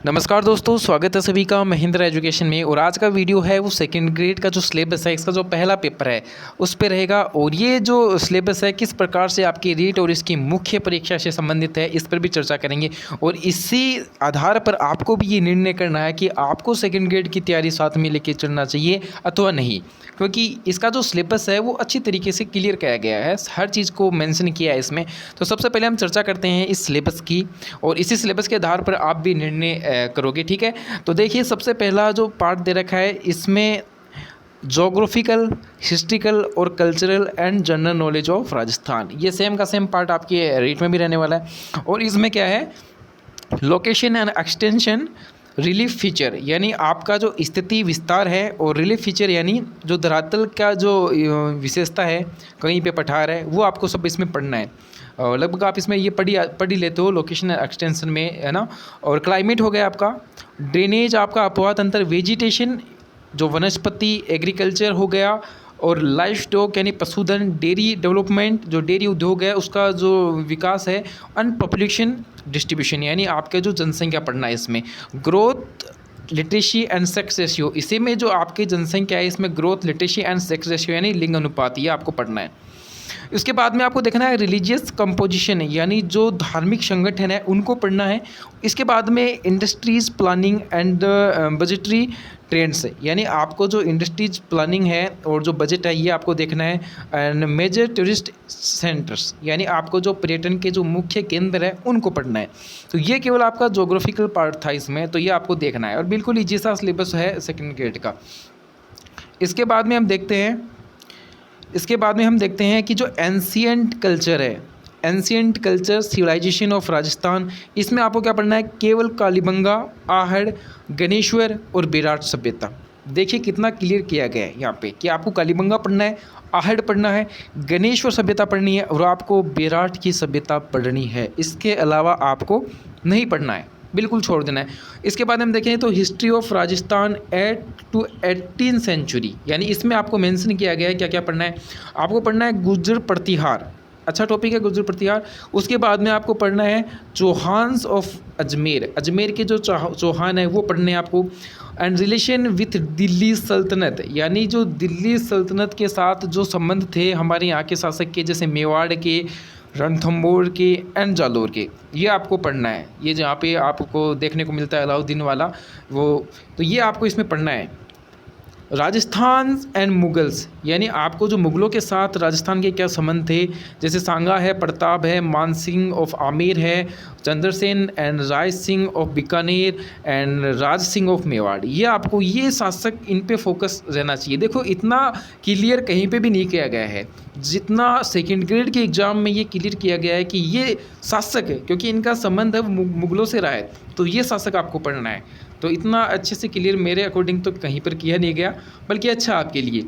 नमस्कार दोस्तों, स्वागत है सभी का महिंद्रा एजुकेशन में। और आज का वीडियो है वो सेकंड ग्रेड का जो सिलेबस है, इसका जो पहला पेपर है उस पे रहेगा। और ये जो सिलेबस है किस प्रकार से आपकी रीट और इसकी मुख्य परीक्षा से संबंधित है, इस पर भी चर्चा करेंगे। और इसी आधार पर आपको भी ये निर्णय करना है कि आपको सेकंड ग्रेड की तैयारी साथ में लेके चलना चाहिए अथवा नहीं, क्योंकि इसका जो सिलेबस है वो अच्छी तरीके से क्लियर किया गया है, हर चीज़ को मेंशन किया है इसमें। तो सबसे पहले हम चर्चा करते हैं इस सिलेबस की, और इसी सिलेबस के आधार पर आप भी निर्णय करोगे, ठीक है। तो देखिए, सबसे पहला जो पार्ट दे रखा है इसमें जोग्राफिकल, हिस्ट्रिकल और cultural and general knowledge of Rajasthan, ये सेम का सेम पार्ट आपके रीट में भी रहने वाला है। और इसमें क्या है, location and extension, relief feature यानी आपका जो स्थिति विस्तार है, और रिलीफ फीचर यानी जो धरातल का जो विशेषता है, कहीं पे पठार है, वो आपको सब इसमें पढ़ना है। लगभग आप इसमें ये पढ़ ही लेते हो लोकेशन एक्सटेंशन में, है ना। और क्लाइमेट हो गया आपका, ड्रेनेज आपका अपवाह तंत्र, वेजिटेशन जो वनस्पति, एग्रीकल्चर हो गया, और लाइफ स्टॉक यानी पशुधन, डेयरी डेवलपमेंट जो डेयरी उद्योग है उसका जो विकास है, एंड पॉपुलेशन डिस्ट्रीब्यूशन यानी आपके जो जनसंख्या पढ़ना है इसमें, growth, literacy and sex ratio, इसी में जो आपकी जनसंख्या है इसमें growth, literacy and sex ratio यानी लिंग अनुपात, ये आपको पढ़ना है। इसके बाद में आपको देखना है रिलीजियस कंपोजिशन यानी जो धार्मिक संगठन है उनको पढ़ना है। इसके बाद में industries planning and budgetary trends यानी आपको जो इंडस्ट्रीज प्लानिंग है और जो बजट है ये आपको देखना है। एंड मेजर टूरिस्ट सेंटर्स यानी आपको जो पर्यटन के जो मुख्य केंद्र है उनको पढ़ना है। तो ये केवल आपका जोग्राफिकल पार्ट था इसमें, तो ये आपको देखना है, और बिल्कुल ईजी सा सिलेबस है सेकेंड ग्रेड का। इसके बाद में हम देखते हैं कि जो एंशियंट कल्चर है, ancient culture civilisation of Rajasthan, इसमें आपको क्या पढ़ना है, केवल कालीबंगा, आहड़, गणेश्वर और बेराट सभ्यता। देखिए कितना क्लियर किया गया है यहाँ पे कि आपको कालीबंगा पढ़ना है, आहड़ पढ़ना है, गणेश्वर सभ्यता पढ़नी है, और आपको बेराट की सभ्यता पढ़नी है। इसके अलावा आपको नहीं पढ़ना है, बिल्कुल छोड़ देना है। इसके बाद हम देखें तो history of Rajasthan 8 to 18 century, यानी इसमें आपको मेंशन किया गया है क्या क्या पढ़ना है। आपको पढ़ना है गुर्जर प्रतिहार, अच्छा टॉपिक है गुर्जर प्रतिहार। उसके बाद में आपको पढ़ना है चौहान्स ऑफ अजमेर, अजमेर के जो चौहान है वो पढ़ने हैं आपको। एंड रिलेशन विथ दिल्ली सल्तनत यानी जो दिल्ली सल्तनत के साथ जो संबंध थे हमारे यहाँ के शासक के, जैसे मेवाड़ के, रणथंभौर के एंड जालौर के, ये आपको पढ़ना है। ये जहाँ पे आपको देखने को मिलता है अलाउद्दीन वाला वो, तो ये आपको इसमें पढ़ना है। राजस्थान एंड मुगल्स यानी आपको जो मुगलों के साथ राजस्थान के क्या संबंध थे, जैसे सांगा है, प्रताप है, मानसिंह ऑफ आमेर है, Chandrasen and Rai Singh of Bikaner and Raj Singh of Mewar, ये आपको ये शासक इन पे फोकस रहना चाहिए। देखो इतना क्लियर कहीं पे भी नहीं किया गया है जितना सेकंड ग्रेड के एग्जाम में ये क्लियर किया गया है कि ये शासक है, क्योंकि इनका संबंध है मुगलों से रहा है, तो ये शासक आपको पढ़ना है। तो इतना अच्छे से क्लियर मेरे अकॉर्डिंग तो कहीं पर किया नहीं गया, बल्कि अच्छा आपके लिए।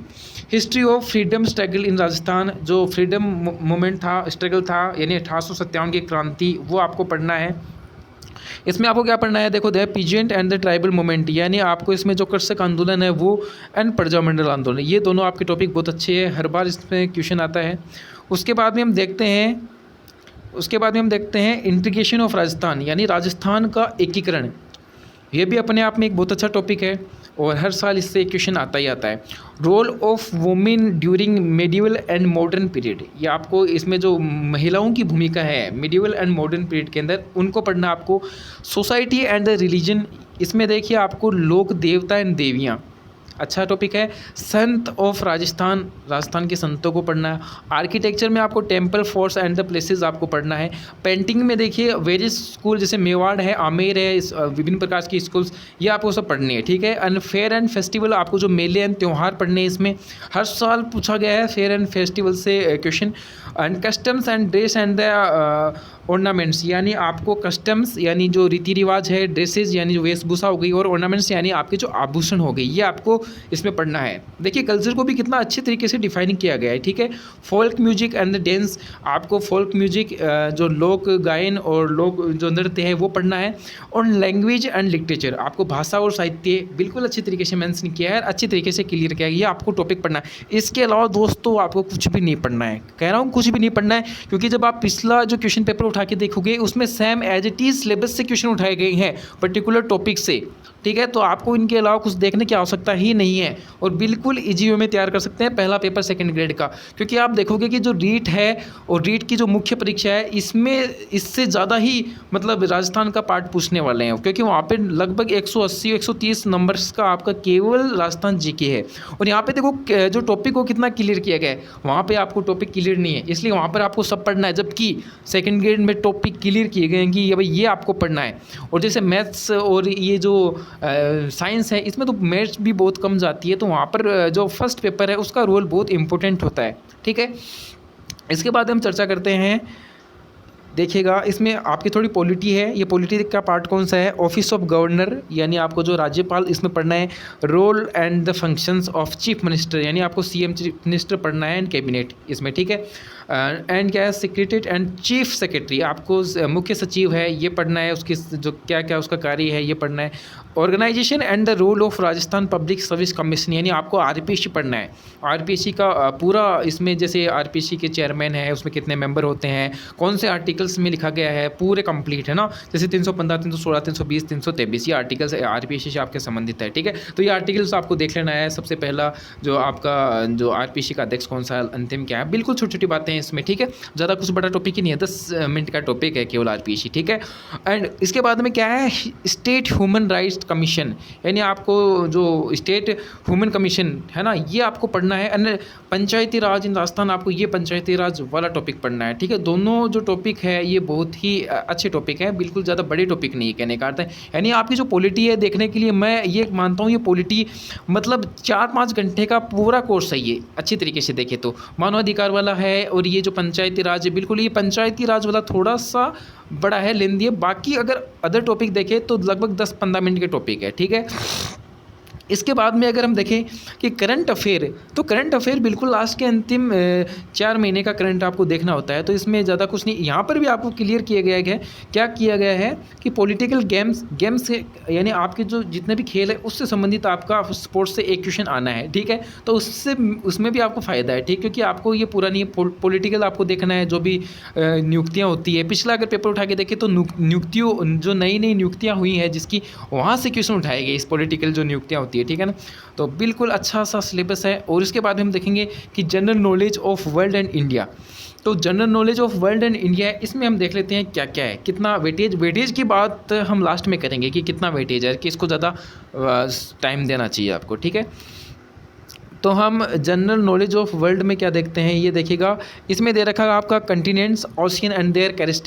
History of freedom struggle in Rajasthan, जो फ्रीडम मूवमेंट था, स्ट्रगल था, यानी 1857 की क्रांति, वो आपको पढ़ना है। इसमें आपको क्या पढ़ना है, देखो the peasant and the tribal movement यानी आपको इसमें जो कृषक आंदोलन है वो, एंड प्रजामंडल आंदोलन, ये दोनों आपके टॉपिक बहुत अच्छे हैं, हर बार इसमें क्वेश्चन आता है। उसके बाद में हम देखते हैं इंटीग्रेशन ऑफ राजस्थान यानी राजस्थान का एकीकरण, ये भी अपने आप में एक बहुत अच्छा टॉपिक है और हर साल इससे क्वेश्चन आता ही आता है। Role of women during medieval and modern period, ये आपको इसमें जो महिलाओं की भूमिका है मेडिवल एंड मॉडर्न पीरियड के अंदर, उनको पढ़ना आपको। सोसाइटी एंड द रिलीजन, इसमें देखिए आपको लोक देवता एंड देवियाँ, अच्छा टॉपिक है। संत ऑफ राजस्थान, राजस्थान के संतों को पढ़ना है। आर्किटेक्चर में आपको temple, forts and the places आपको पढ़ना है। पेंटिंग में देखिए वेरियस स्कूल, जैसे मेवाड़ है, आमेर है, विभिन्न प्रकार की स्कूल्स, ये आपको सब पढ़नी है, ठीक है। एंड फेयर एंड फेस्टिवल, आपको जो मेले एंड त्यौहार पढ़ने हैं, इसमें हर साल पूछा गया है फेयर एंड फेस्टिवल से question. And customs and dress and the ornaments, यानी आपको कस्टम्स यानी जो रीति रिवाज है, ड्रेसेस यानी जो वेशभूषा हो गई, और ऑर्नामेंट्स यानी आपके जो आभूषण हो गई, ये आपको इसमें पढ़ना है। देखिए कल्चर को भी कितना अच्छे तरीके से डिफाइन किया गया है, ठीक है। Folk music and the dance, आपको फोल्क म्यूजिक जो लोक गायन और लोक जो नृत्य है वो पढ़ना है। और लैंग्वेज एंड लिटरेचर, आपको भाषा और साहित्य बिल्कुल अच्छी तरीके से मेंशन किया है, अच्छी तरीके से क्लियर किया है, ये आपको टॉपिक पढ़ना है। इसके अलावा दोस्तों आपको कुछ भी नहीं पढ़ना है, कह रहा हूँ कुछ भी नहीं पढ़ना है, क्योंकि जब आप पिछला जो क्वेश्चन पेपर उठा के देखोगे उसमें same as it is syllabus से क्वेश्चन उठाए गए हैं पर्टिकुलर टॉपिक से, ठीक है। तो आपको इनके अलावा कुछ देखने की आवश्यकता ही नहीं है और बिल्कुल ईजी वे में तैयार कर सकते हैं पहला पेपर सेकंड ग्रेड का। क्योंकि आप देखोगे कि जो रीट है और रीट की जो मुख्य परीक्षा है इसमें इससे ज़्यादा ही मतलब राजस्थान का पार्ट पूछने वाले हैं, क्योंकि वहाँ पे लगभग 180-130 नंबर्स का आपका केवल राजस्थान जीके है। और यहाँ पे देखो जो टॉपिक को कितना क्लियर किया गया है, वहाँ पे आपको टॉपिक क्लियर नहीं है, इसलिए वहाँ पर आपको सब पढ़ना है। जबकि सेकंड ग्रेड में टॉपिक क्लियर किए गए हैं कि भाई ये आपको पढ़ना है। और जैसे मैथ्स और ये जो साइंस है इसमें तो मैथ्स भी बहुत कम जाती है, तो वहाँ पर जो फर्स्ट पेपर है उसका रोल बहुत इंपॉर्टेंट होता है, ठीक है। इसके बाद हम चर्चा करते हैं, देखिएगा इसमें आपकी थोड़ी पॉलिटी है। ये पॉलिटी का पार्ट कौन सा है? ऑफिस ऑफ गवर्नर यानी आपको जो राज्यपाल इसमें पढ़ना है। Role and the functions of chief minister यानी आपको सीएम चीफ मिनिस्टर पढ़ना है एंड कैबिनेट इसमें, ठीक है। एंड क्या है? सेक्रेटरी एंड चीफ सेक्रेटरी आपको मुख्य सचिव है ये पढ़ना है, उसकी जो क्या क्या उसका कार्य है ये पढ़ना है। Organisation and the role of Rajasthan public service commission यानी आपको आरपीएससी पढ़ना है। आरपीएससी का पूरा इसमें जैसे आरपीएससी के चेयरमैन है उसमें कितने मेंबर होते हैं, कौन से आर्टिकल्स में लिखा गया है, पूरे कंप्लीट है ना। जैसे 315, 316, 320, 323 ये आर्टिकल्स आरपीएससी से आपके संबंधित है, ठीक है। तो ये आर्टिकल्स आपको देख लेना है। सबसे पहला जो आपका जो आरपीएससी का अध्यक्ष कौन सा, अंतिम क्या है, बिल्कुल छोटी छोटी बातें हैं इसमें, ठीक है। ज़्यादा कुछ बड़ा टॉपिक ही नहीं है, 10 मिनट का टॉपिक है केवल आरपीएससी, ठीक है। एंड इसके बाद में क्या है? स्टेट ह्यूमन राइट्स कमीशन यानी आपको जो स्टेट ह्यूमन कमीशन है ना ये आपको पढ़ना है। अन्य पंचायती राज इन राजस्थान आपको ये पंचायती राज वाला टॉपिक पढ़ना है, ठीक है। दोनों जो टॉपिक है ये बहुत ही अच्छे टॉपिक है, बिल्कुल ज़्यादा बड़े टॉपिक नहीं है कहने का अर्थ है। यानी आपकी जो पॉलिटी है देखने के लिए मैं ये मानता हूँ ये पॉलिटी मतलब 4-5 घंटे का पूरा कोर्स है ये, अच्छी तरीके से देखे तो। मानवाधिकार वाला है और ये जो पंचायती राज है बिल्कुल ये पंचायती राज वाला थोड़ा सा बड़ा है, लेंदी है। बाकी अगर अदर टॉपिक देखें तो लगभग 10-15 मिनट के टॉपिक है, ठीक है। इसके बाद में अगर हम देखें कि करंट अफेयर, तो करंट अफेयर बिल्कुल लास्ट के अंतिम 4 महीने का करंट आपको देखना होता है, तो इसमें ज़्यादा कुछ नहीं। यहाँ पर भी आपको क्लियर किया गया है, क्या किया गया है कि पॉलिटिकल गेम्स यानी आपके जो जितने भी खेल है उससे संबंधित आपका स्पोर्ट्स से एक क्वेश्चन आना है, ठीक है। तो उसमें भी आपको फ़ायदा है, ठीक, क्योंकि आपको ये पूरा नहीं पॉलिटिकल आपको देखना है, जो भी नियुक्तियाँ होती है। पिछला अगर पेपर उठा के देखें तो नियुक्तियों जो नई नियुक्तियाँ हुई हैं जिसकी वहाँ से क्वेश्चन उठाए गए, इस पॉलिटिकल जो नियुक्तियाँ होती है, ठीक है ना। तो बिल्कुल अच्छा सा सिलेबस है। और इसके बाद हम देखेंगे कि general knowledge of world and India. तो general knowledge of world and India इसमें हम देख लेते हैं क्या क्या है, कितना वेटेज की बात हम लास्ट में करेंगे कि कितना वेटेज है, कि इसको ज़्यादा टाइम देना चाहिए आपको, ठीक है। तो हम जनरल नॉलेज ऑफ वर्ल्ड में क्या देखते हैं ये देखिएगा, इसमें दे रखा है आपका continents, ocean and there characteristics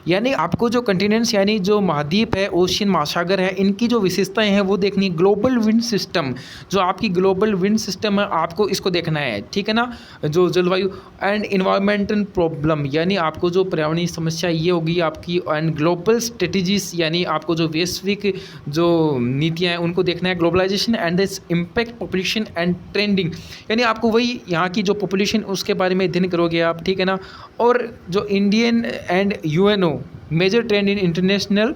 यानी आपको जो कंटिनेंट्स यानी जो महाद्वीप है, ओशियन महासागर है, इनकी जो विशेषताएं हैं वो देखनी है। ग्लोबल विंड सिस्टम जो आपकी ग्लोबल विंड सिस्टम है आपको इसको देखना है, ठीक है ना। जो जलवायु एंड इन्वायरमेंटल प्रॉब्लम यानी आपको जो पर्यावरणीय समस्या ये होगी आपकी। एंड ग्लोबल स्ट्रेटजीज यानी आपको जो वैश्विक जो नीतियाँ हैं उनको देखना है। Globalisation and this impact population and trending यानी आपको वही यहाँ की जो पॉपुलेशन उसके बारे में अध्ययन करोगे आप, ठीक है ना। और जो Indian and UNO major trend in international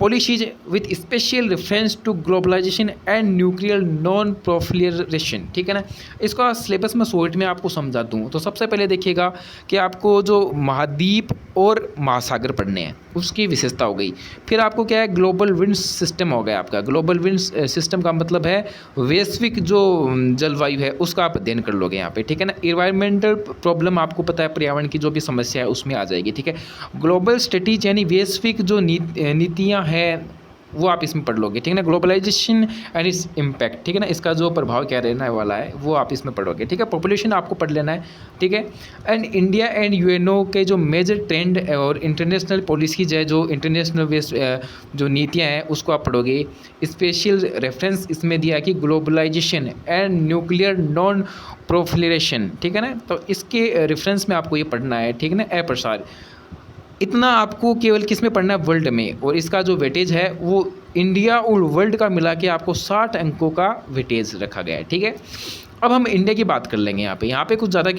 policies with special reference to globalisation and nuclear non proliferation, ठीक है ना। इसका सिलेबस मैं शॉर्ट में आपको समझा दूँ तो सबसे पहले देखिएगा कि आपको जो महाद्वीप और महासागर पढ़ने हैं उसकी विशेषता हो गई। फिर आपको क्या है? ग्लोबल विंड सिस्टम हो गया आपका। ग्लोबल विंड सिस्टम का मतलब है वैश्विक जो जलवायु है उसका आप अध्ययन कर लोगे यहाँ पे, ठीक है ना। इन्वायरमेंटल प्रॉब्लम आपको पता है पर्यावरण की जो भी समस्या है उसमें आ जाएगी, ठीक है। ग्लोबल स्ट्रेटेजी यानी वैश्विक जो नीतियाँ है वो आप इसमें पढ़ लोगे, ठीक है ना। ग्लोबलाइजेशन एंड इट्स इम्पैक्ट, ठीक है ना, इसका जो प्रभाव क्या रहने वाला है वो आप इसमें पढ़ोगे, ठीक है। पॉपुलेशन आपको पढ़ लेना है, ठीक है। एंड इंडिया एंड UNO के जो मेजर ट्रेंड और इंटरनेशनल पॉलिसीज है, जो इंटरनेशनल जो नीतियाँ हैं उसको आप पढ़ोगे। स्पेशल रेफरेंस इसमें दिया है कि globalization and nuclear non proliferation, ठीक है ना। तो इसके रेफरेंस में आपको ये पढ़ना है, ठीक है ना। प्रसार इतना आपको केवल किस में पढ़ना है? वर्ल्ड में। और इसका जो वेटेज है वो इंडिया और वर्ल्ड का मिला के आपको 60 अंकों का वेटेज रखा गया है, ठीक है। अब हम इंडिया की बात कर लेंगे यहाँ पे कुछ ज़्यादा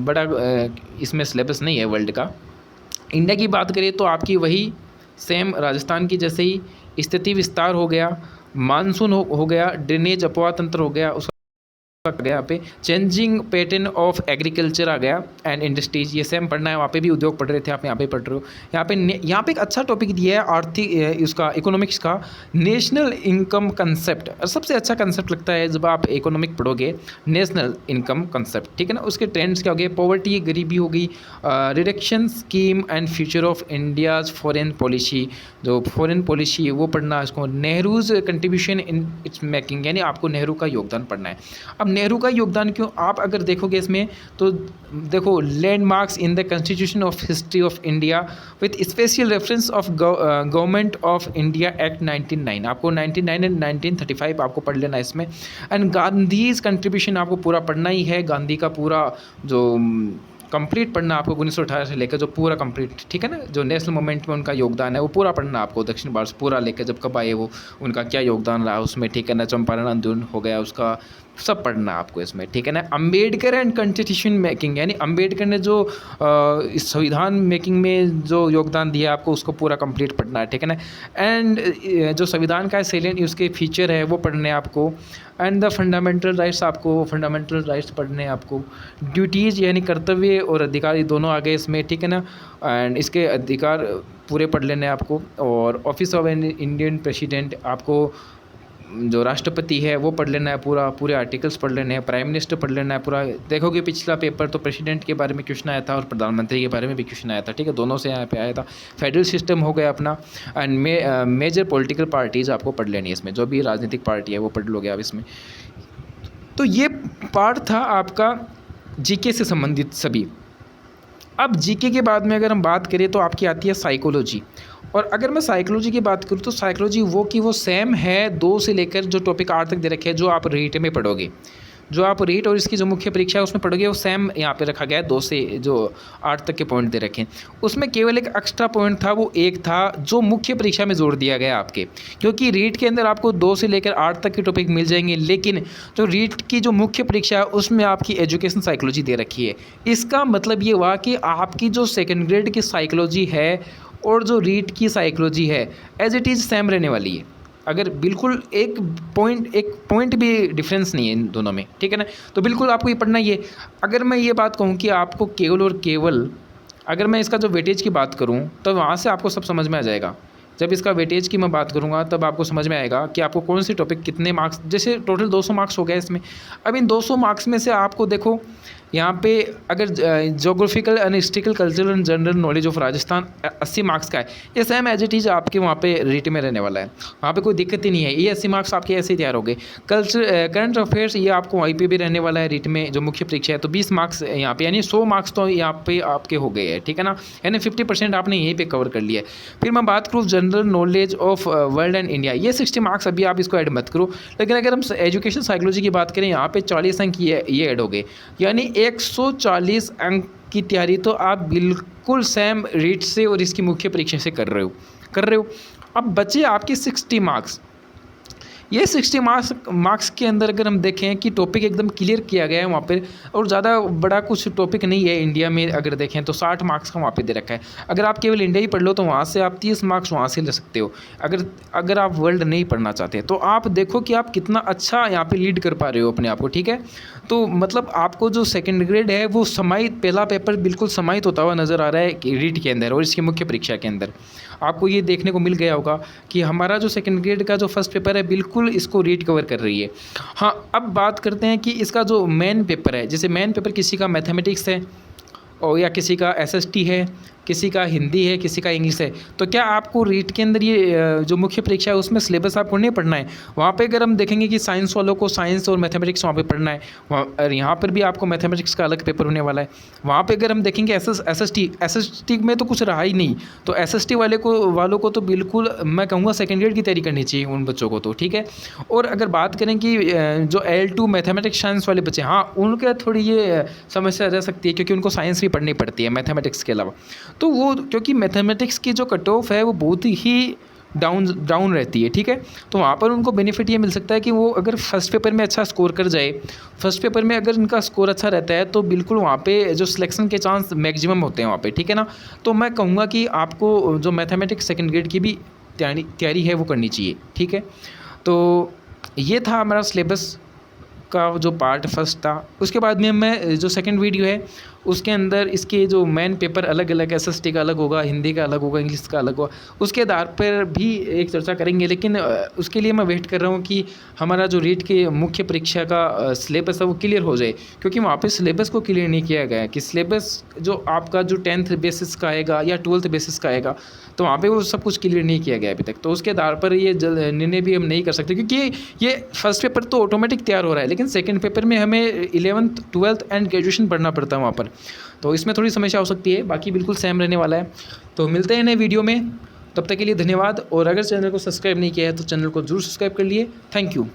बड़ा इसमें सिलेबस नहीं है वर्ल्ड का। इंडिया की बात करें तो आपकी वही सेम राजस्थान की जैसे ही स्थिति विस्तार हो गया, मानसून हो गया, ड्रेनेज अपवाह तंत्र हो गया, गया यहाँ पे चेंजिंग पैटर्न ऑफ एग्रीकल्चर आ गया एंड इंडस्ट्रीज, ये सेम पढ़ना है, वहाँ पे भी उद्योग पढ़ रहे थे आप, यहाँ पे पढ़ रहे हो। यहाँ पे एक अच्छा टॉपिक दिया है आर्थिक उसका इकोनॉमिक्स का, नेशनल इनकम कंसेप्ट। और सबसे अच्छा कंसेप्ट लगता है जब आप इकोनॉमिक पढ़ोगे, नेशनल इनकम कंसेप्ट, ठीक है ना। उसके ट्रेंड्स क्या हो गए, पॉवर्टी, गरीबी हो गई, reduction scheme and future of India's foreign policy, जो फॉरेन पॉलिसी है वो पढ़ना है उसको, Nehru's contribution in its making, यानी आपको नेहरू का योगदान पढ़ना है। अब नेहरू का योगदान क्यों, आप अगर देखोगे इसमें तो देखो, landmarks in the constitution of history of India with special reference of government of India act 1909, आपको 1909 एंड 1935 आपको पढ़ लेना इसमें। एंड गांधीज कंट्रीब्यूशन आपको पूरा पढ़ना ही है, गांधी का पूरा जो कंप्लीट पढ़ना आपको 1918 से लेकर जो पूरा कंप्लीट, ठीक है ना, जो नेशनल मूवमेंट में उनका योगदान है वो पूरा पढ़ना आपको, दक्षिण भारत से पूरा लेकर जब कब आए वो, उनका क्या योगदान रहा उसमें, ठीक है ना। चंपारण आंदोलन हो गया उसका, सब पढ़ना आपको इसमें, ठीक है ना। अम्बेडकर एंड कॉन्स्टिट्यूशन मेकिंग, यानी अम्बेडकर ने जो इस संविधान मेकिंग में जो योगदान दिया आपको उसको पूरा कंप्लीट पढ़ना है, ठीक है ना। एंड जो संविधान का सैलिएंट उसके फीचर है वो पढ़ने आपको। एंड द फंडामेंटल राइट्स, आपको फंडामेंटल राइट्स पढ़ने हैं आपको। ड्यूटीज़ यानी कर्तव्य और अधिकार, ये दोनों आ गए इसमें, ठीक है ना। एंड इसके अधिकार पूरे पढ़ लेने हैं आपको। और office of an Indian president, आपको जो राष्ट्रपति है वो पढ़ लेना है पूरा, पूरे आर्टिकल्स पढ़ लेने हैं। प्राइम मिनिस्टर पढ़ लेना है पूरा। देखोगे पिछला पेपर तो प्रेसिडेंट के बारे में क्वेश्चन आया था और प्रधानमंत्री के बारे में भी क्वेश्चन आया था, ठीक है, दोनों से यहाँ पे आया था। फेडरल सिस्टम हो गया अपना। एंड मेजर पॉलिटिकल पार्टीज़ आपको पढ़ लेनी है इसमें, जो भी राजनीतिक पार्टी है वो पढ़ लोगे आप इसमें। तो ये पार्ट था आपका जीके से संबंधित सभी। अब जीके के बाद में अगर हम बात करें तो आपकी आती है साइकोलॉजी। और अगर मैं साइकोलॉजी की बात करूँ तो साइकोलॉजी वो सेम है 2 से लेकर जो टॉपिक 8 तक दे रखे हैं, जो आप रीट में पढ़ोगे, जो आप रीट और इसकी जो मुख्य परीक्षा है उसमें पढ़ोगे, वो सेम यहाँ पे रखा गया है। 2 से जो 8 तक के पॉइंट दे रखे हैं, उसमें केवल एक एक्स्ट्रा पॉइंट था, वो एक था जो मुख्य परीक्षा में जोड़ दिया गया आपके, क्योंकि रीट के अंदर आपको 2 से लेकर 8 तक के टॉपिक मिल जाएंगे, लेकिन जो रीट की जो मुख्य परीक्षा है उसमें आपकी एजुकेशन साइकोलॉजी दे रखी है। इसका मतलब ये हुआ कि आपकी जो सेकेंड ग्रेड की साइकोलॉजी है और जो रीट की साइकोलॉजी है एज इट इज़ सेम रहने वाली है। अगर बिल्कुल एक पॉइंट भी डिफरेंस नहीं है इन दोनों में, ठीक है ना। तो बिल्कुल आपको ये पढ़ना ही है। अगर मैं ये बात कहूँ कि आपको केवल और केवल, अगर मैं इसका जो वेटेज की बात करूँ तो वहाँ से आपको सब समझ में आ जाएगा। जब इसका वेटेज की मैं बात करूँगा तब आपको समझ में आएगा कि आपको कौन सी टॉपिक कितने मार्क्स, जैसे टोटल 200 मार्क्स हो गया इसमें। अब इन 200 मार्क्स में से आपको देखो यहाँ पे अगर geographical and historical cultural and general knowledge of Rajasthan 80 marks का है, ये सेम एज इट इज़ आपके वहाँ पे रीट में रहने वाला है, वहाँ पे कोई दिक्कत ही नहीं है। ये 80 मार्क्स आपके ऐसे ही तैयार हो गए। करंट अफेयर्स ये आपको वहीं पे भी रहने वाला है रीट में, जो मुख्य परीक्षा है, तो 20 मार्क्स यहाँ पे, यानी 100 मार्क्स तो यहाँ पे आपके हो गए हैं, ठीक है ना, यानी 50% आपने यहीं पर कवर कर लिया है। फिर मैं बात करूँ general knowledge of world and India, ये 60 मार्क्स अभी आप इसको ऐड मत करो, लेकिन अगर हम एजुकेशन साइकोलॉजी की बात करें यहाँ पे 40 अंक ये ऐड हो गए, यानी 140 अंक की तैयारी तो आप बिल्कुल सेम रीट से और इसकी मुख्य परीक्षा से कर रहे हो। अब बचे आपके 60 मार्क्स। ये 60 मार्क्स के अंदर अगर हम देखें कि टॉपिक एकदम क्लियर किया गया है वहाँ पर, और ज़्यादा बड़ा कुछ टॉपिक नहीं है इंडिया में। अगर देखें तो 60 मार्क्स का वहाँ पे दे रखा है। अगर आप केवल इंडिया ही पढ़ लो तो वहाँ से आप 30 मार्क्स वहाँ से ले सकते हो। अगर आप वर्ल्ड नहीं पढ़ना चाहते तो आप देखो कि आप कितना अच्छा यहाँ पे लीड कर पा रहे हो अपने आप को, ठीक है। तो मतलब आपको जो सेकेंड ग्रेड है वो समाहित, पहला पेपर बिल्कुल समाहित होता हुआ नज़र आ रहा है रीट के अंदर और इसकी मुख्य परीक्षा के अंदर। आपको ये देखने को मिल गया होगा कि हमारा जो सेकंड ग्रेड का जो फर्स्ट पेपर है बिल्कुल इसको रीड कवर कर रही है। हाँ, अब बात करते हैं कि इसका जो मेन पेपर है, जैसे मेन पेपर किसी का मैथमेटिक्स है और या किसी का एसएसटी है, किसी का हिंदी है, किसी का इंग्लिश है, तो क्या आपको रीट के अंदर ये जो मुख्य परीक्षा है उसमें सिलेबस आपको नहीं पढ़ना है। वहाँ पे अगर हम देखेंगे कि साइंस वालों को साइंस और मैथमेटिक्स वहाँ पे पढ़ना है, और यहाँ पर भी आपको मैथमेटिक्स का अलग पेपर होने वाला है। वहाँ पे अगर हम देखेंगे एसएसटी में तो कुछ रहा ही नहीं, तो एसएसटी वालों को तो बिल्कुल मैं कहूँगा सेकेंड ग्रेड की तैयारी करनी चाहिए उन बच्चों को, तो ठीक है। और अगर बात करें कि जो L2 मैथमेटिक्स साइंस वाले बच्चे, हाँ उनके थोड़ी ये समस्या रह सकती है क्योंकि उनको साइंस भी पढ़नी पड़ती है मैथमेटिक्स के अलावा। तो वो क्योंकि मैथमेटिक्स की जो कट ऑफ है वो बहुत ही डाउन रहती है, ठीक है। तो वहाँ पर उनको बेनिफिट ये मिल सकता है कि वो अगर फर्स्ट पेपर में अच्छा स्कोर कर जाए, फर्स्ट पेपर में अगर उनका स्कोर अच्छा रहता है तो बिल्कुल वहाँ पे जो सिलेक्शन के चांस मैक्सिमम होते हैं वहाँ पे, ठीक है ना। तो मैं कहूँगा कि आपको जो मैथमेटिक्स सेकेंड ग्रेड की भी तैयारी है वो करनी चाहिए, ठीक है। तो ये था हमारा सिलेबस का जो पार्ट फर्स्ट था। उसके बाद में मैं जो सेकंड वीडियो है उसके अंदर इसके जो मेन पेपर अलग अलग एसएसटी का अलग होगा, हिंदी का अलग होगा, इंग्लिश का अलग होगा, उसके आधार पर भी एक चर्चा करेंगे। लेकिन उसके लिए मैं वेट कर रहा हूँ कि हमारा जो रीट के मुख्य परीक्षा का सिलेबस है वो क्लियर हो जाए, क्योंकि वहाँ पे सिलेबस को क्लियर नहीं किया गया है कि सिलेबस जो आपका जो 10th बेसिस का आएगा या 12th बेसिस का आएगा, तो वहाँ पे वो सब कुछ क्लियर नहीं किया गया अभी तक। तो उसके आधार पर ये निर्णय भी हम नहीं कर सकते, क्योंकि ये फर्स्ट पेपर तो ऑटोमेटिक तैयार हो रहा है, लेकिन सेकंड पेपर में हमें 11th 12th एंड ग्रेजुएशन पढ़ना पड़ता है वहाँ पर, तो इसमें थोड़ी समस्या हो सकती है। बाकी बिल्कुल सेम रहने वाला है। तो मिलते हैं नए वीडियो में, तब तक के लिए धन्यवाद। और अगर चैनल को सब्सक्राइब नहीं किया है तो चैनल को जरूर सब्सक्राइब कर लिए। Thank you.